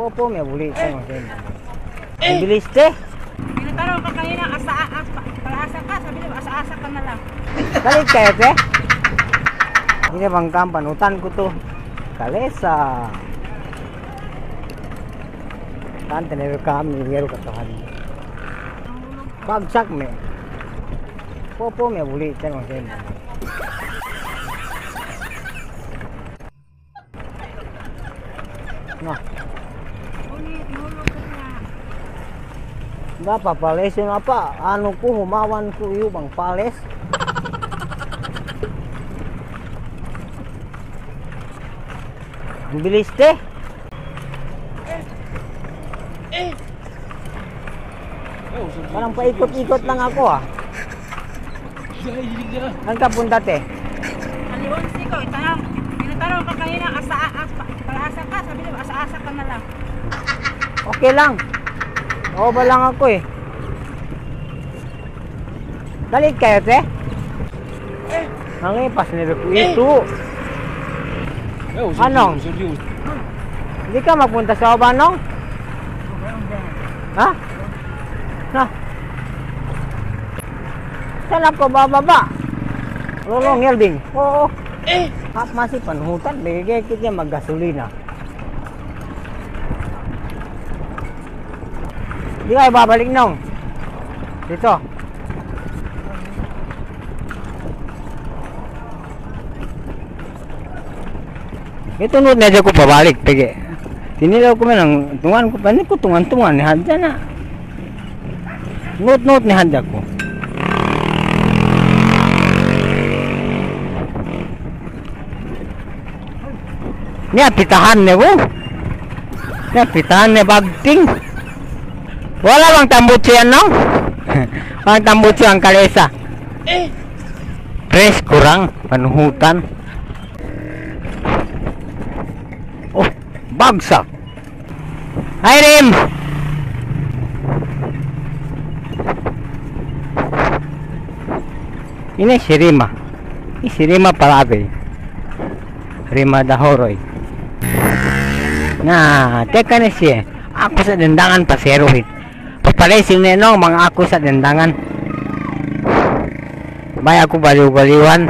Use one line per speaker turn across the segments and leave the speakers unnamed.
Popo, may ulit. Ang bilis te.
Pinatanong ka kanina, palaasa ka, sabi niya, asa-asa ka na lang.
Galit kayo te. Hindi bang kampanutan ko to. Kalesa. Tante na kami, ngero katahan. Bagsak me. Popo, may ulit. No. Ba papales yung apa, ano ko humawan ko yung bang pales. Ang bilis te. Parang paikot-ikot lang ako ah. Saan ka punta te?
Aliwan siko, pinatanong ka kanina, palaasa ka, sabi niya, asa-asa ka na lang.
Okay lang. Oo ba lang ako eh. Galit kayo te? Ang ipas nila ko ito. Anong? Hindi ka magpunta sa Obanong? Ha? Na? Saan ako bababa? Lolong Yelding? Oo. Masih panhutan. Bigay kita maggasolina. Hindi kayo babalik nung. Dito. Itunod na dyan ko pabalik. Pige. Tinilaw ko man tungan ko. Paano ko tungan-tungan ni Hadja na. Note ni Hadja ko. Niya pitahan niya ko. Niya pitahan niya bagting. Wala bang tambutso yan no? Ang tambutso ang kalesa. Press kurang panuhutan. Oh, bagsak. Hi Rim. Ini si Rima. Ini si Rima Parabe. Rima Dahoroy. Nah, teka na siya. Ako sa dandangan paserohin. Papalesin na no, mga ako sa dandangan. Bay ako baliw-baliwan.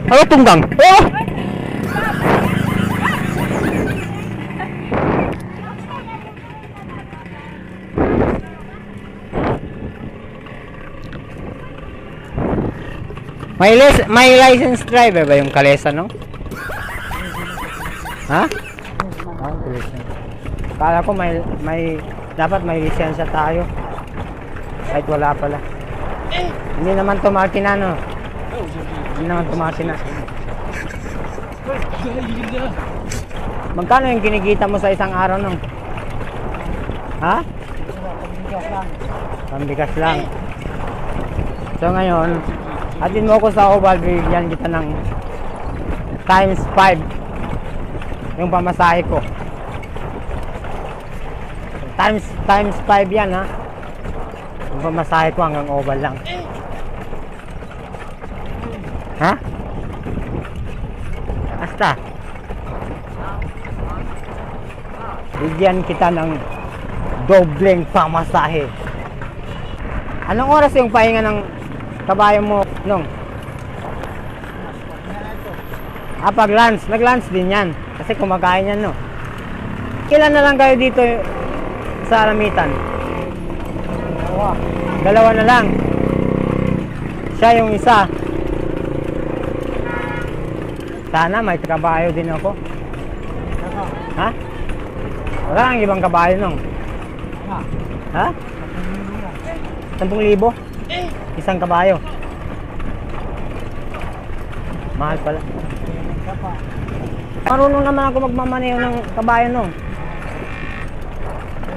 Ano tunggang? Oh! May license driver ba yung kalesa no? Ha? Kala ko dapat may lisensya tayo. Kahit wala pala. Hindi naman to makina no. Hindi naman to makina. Magkano yung kinikita mo sa isang araw no? Ha? Pambigas lang. So ngayon, atin mo ko sa Oval, bigyan kita ng times 5 yung pamasahe ko. Times 5 yan ha. Yung pamasahe ko hanggang Oval lang. Ha? Basta bigyan kita ng dobleng pamasahe. Anong oras yung pahinga ng kabayo mo nung? Pag lunch, nag-lunch din yan. Kasi kumakain yan no. Kailan na lang kayo dito sa Alamitan? Dalawa na lang. Siya yung isa. Sana may kabayo din ako. Ha? Wala kang ibang kabayo nung? Ha? 10,000? Isang kabayo. Mahal pala. Marunong naman ako magmamaneho ng kabayo no.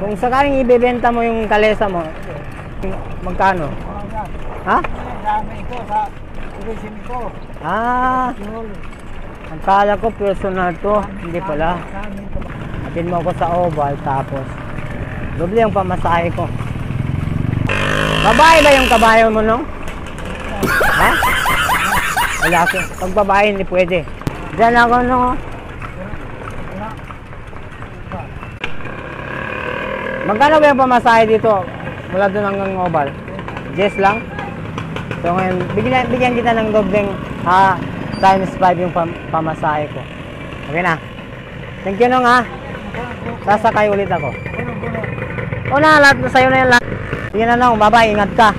Kung sakaling ibebenta mo yung kalesa mo, magkano? Ha? Dami ko sa turism ko. Akala ko personal to. Hindi pala. Atin mo ko sa Oval tapos doble yung pamasahe ko. Babae ba yung kabayo mo no? Ha? Lalaki. Pag babae, hindi pwede. Diyan ako, no? Magkano ba yung pamasahe dito? Mula doon hanggang Mobile? Yes lang? So ngayon, bigyan kita ng dobleng times 5 yung pamasahe ko. Okay na. Thank you nung ha. Sasakay ulit ako. O na, lahat na sa'yo na yan lahat. Sige na nung, bye-bye, ingat ka.